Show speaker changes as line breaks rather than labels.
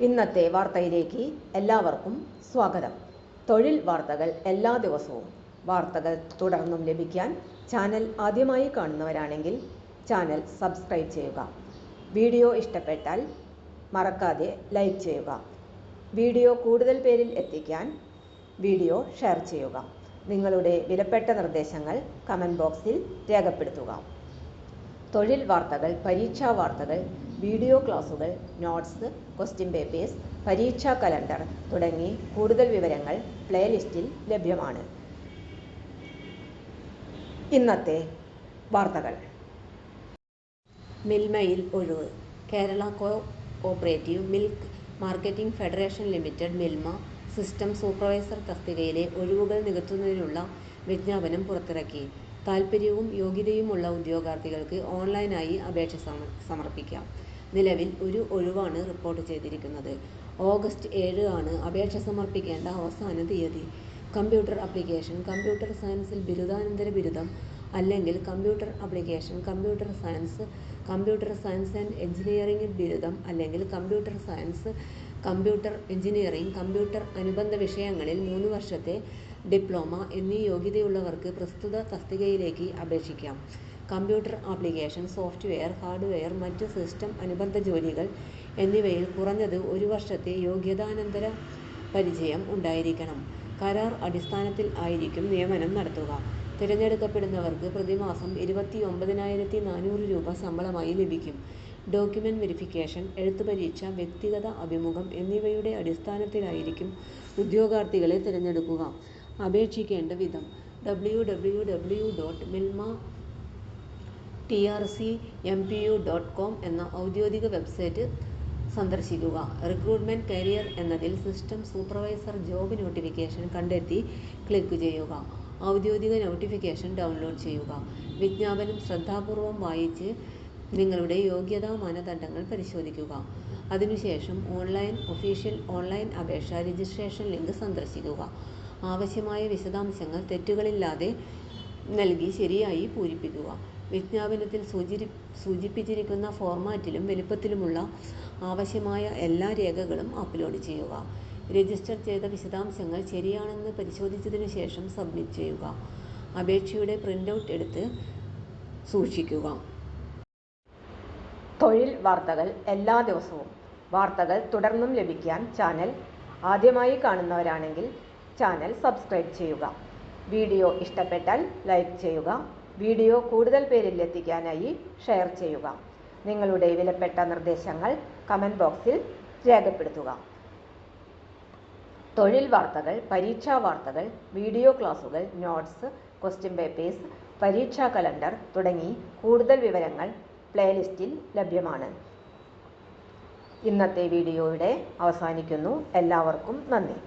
ഇന്നത്തെ വാർത്തയിലേക്ക് എല്ലാവർക്കും സ്വാഗതം. തൊഴിൽ വാർത്തകൾ എല്ലാ ദിവസവും വാർത്തകൾ തുടർന്നും ലഭിക്കാൻ ചാനൽ ആദ്യമായി കാണുന്നവരാണെങ്കിൽ ചാനൽ സബ്സ്ക്രൈബ് ചെയ്യുക. വീഡിയോ ഇഷ്ടപ്പെട്ടാൽ മറക്കാതെ ലൈക്ക് ചെയ്യുക. വീഡിയോ കൂടുതൽ പേരിൽ എത്തിക്കാൻ വീഡിയോ ഷെയർ ചെയ്യുക. നിങ്ങളുടെ വിലപ്പെട്ട നിർദ്ദേശങ്ങൾ കമൻറ്റ് ബോക്സിൽ രേഖപ്പെടുത്തുക. തൊഴിൽ വാർത്തകൾ, പരീക്ഷാ വാർത്തകൾ, വീഡിയോ ക്ലാസുകൾ, നോട്ട്സ്, ക്വസ്റ്റ്യൻ പേപ്പേഴ്സ്, പരീക്ഷാ കലണ്ടർ തുടങ്ങി കൂടുതൽ വിവരങ്ങൾ പ്ലേലിസ്റ്റിൽ ലഭ്യമാണ്. ഇന്നത്തെ വാർത്തകൾ. മിൽമയിൽ ഒഴിവ്. Kerala cooperative milk marketing federation limited Milma system supervisor തസ്തികയിലെ ഒഴിവുകൾ നികത്തുന്നതിനുള്ള വിജ്ഞാപനം പുറത്തിറക്കി. താൽപ്പര്യവും യോഗ്യതയുമുള്ള ഉദ്യോഗാർത്ഥികൾക്ക് ഓൺലൈനായി അപേക്ഷ സമർപ്പിക്കാം. നിലവിൽ ഒരു ഒഴിവാണ് റിപ്പോർട്ട് ചെയ്തിരിക്കുന്നത്. ഓഗസ്റ്റ് 7 ആണ് അപേക്ഷ സമർപ്പിക്കേണ്ട അവസാന തീയതി. കമ്പ്യൂട്ടർ ആപ്ലിക്കേഷൻ, കമ്പ്യൂട്ടർ സയൻസിൽ ബിരുദാനന്തര ബിരുദം അല്ലെങ്കിൽ computer application, computer science, computer science and engineering ബിരുദം അല്ലെങ്കിൽ computer science, computer engineering, computer അനുബന്ധ വിഷയങ്ങളിൽ 3 വർഷത്തെ ഡിപ്ലോമ എന്നീ യോഗ്യതയുള്ളവർക്ക് പ്രസ്തുത തസ്തികയിലേക്ക് അപേക്ഷിക്കാം. കമ്പ്യൂട്ടർ ആപ്ലിക്കേഷൻ, സോഫ്റ്റ്വെയർ, ഹാർഡ്വെയർ, മറ്റ് സിസ്റ്റം അനുബന്ധ ജോലികൾ എന്നിവയിൽ കുറഞ്ഞത് 1 വർഷത്തെ യോഗ്യതാനന്തര പരിചയം ഉണ്ടായിരിക്കണം. കരാർ അടിസ്ഥാനത്തിൽ ആയിരിക്കും നിയമനം നടത്തുക. തിരഞ്ഞെടുക്കപ്പെടുന്നവർക്ക് പ്രതിമാസം 29,400 രൂപ ശമ്പളമായി ലഭിക്കും. ഡോക്യുമെന്റ് വെരിഫിക്കേഷൻ, എഴുത്തുപരീക്ഷ, വ്യക്തിഗത അഭിമുഖം എന്നിവയുടെ അടിസ്ഥാനത്തിലായിരിക്കും ഉദ്യോഗാർത്ഥികളെ തിരഞ്ഞെടുക്കുക. അപേക്ഷിക്കേണ്ട വിധം: www.milma.trcmpu.com എന്ന ഔദ്യോഗിക വെബ്സൈറ്റ് സന്ദർശിക്കുക. റിക്രൂട്ട്മെന്റ് കരിയർ എന്നതിൽ സിസ്റ്റം സൂപ്പർവൈസർ ജോബ് നോട്ടിഫിക്കേഷൻ കണ്ടെത്തി ക്ലിക്ക് ചെയ്യുക. ഔദ്യോഗിക നോട്ടിഫിക്കേഷൻ ഡൗൺലോഡ് ചെയ്യുക. വിജ്ഞാപനം ശ്രദ്ധാപൂർവം വായിച്ച് നിങ്ങളുടെ യോഗ്യതാ മാനദണ്ഡങ്ങൾ പരിശോധിക്കുക. അതിനുശേഷം ഒഫീഷ്യൽ ഓൺലൈൻ അപേക്ഷ രജിസ്ട്രേഷൻ ലിങ്ക് സന്ദർശിക്കുക. ആവശ്യമായ വിശദാംശങ്ങൾ തെറ്റുകളില്ലാതെ നൽകി ശരിയായി പൂരിപ്പിക്കുക. വിജ്ഞാപനത്തിൽ സൂചിപ്പിച്ചിരിക്കുന്ന ഫോർമാറ്റിലും വലിപ്പത്തിലുമുള്ള ആവശ്യമായ എല്ലാ രേഖകളും അപ്ലോഡ് ചെയ്യുക. രജിസ്റ്റർ ചെയ്ത വിശദാംശങ്ങൾ ശരിയാണെന്ന് പരിശോധിച്ചതിനു ശേഷം സബ്മിറ്റ് ചെയ്യുക. അപേക്ഷയുടെ പ്രിൻ്റ് ഔട്ട് എടുത്ത് സൂക്ഷിക്കുക. തൊഴിൽ വാർത്തകൾ എല്ലാ ദിവസവും വാർത്തകൾ തുടർന്നും ലഭിക്കാൻ ചാനൽ ആദ്യമായി കാണുന്നവരാണെങ്കിൽ ചാനൽ സബ്സ്ക്രൈബ് ചെയ്യുക. വീഡിയോ ഇഷ്ടപ്പെട്ടാൽ ലൈക്ക് ചെയ്യുക. വീഡിയോ കൂടുതൽ പേരിൽ എത്തിക്കാനായി ഷെയർ ചെയ്യുക. നിങ്ങളുടെ വിലപ്പെട്ട നിർദ്ദേശങ്ങൾ കമൻറ്റ് ബോക്സിൽ രേഖപ്പെടുത്തുക. തൊഴിൽ വാർത്തകൾ, പരീക്ഷാ വാർത്തകൾ, വീഡിയോ ക്ലാസുകൾ, നോട്ട്സ്, ക്വസ്റ്റ്യൻ പേപ്പേഴ്സ്, പരീക്ഷാ കലണ്ടർ തുടങ്ങി കൂടുതൽ വിവരങ്ങൾ പ്ലേലിസ്റ്റിൽ ലഭ്യമാണ്. ഇന്നത്തെ വീഡിയോയുടെ അവസാനിക്കുന്നു. എല്ലാവർക്കും നന്ദി.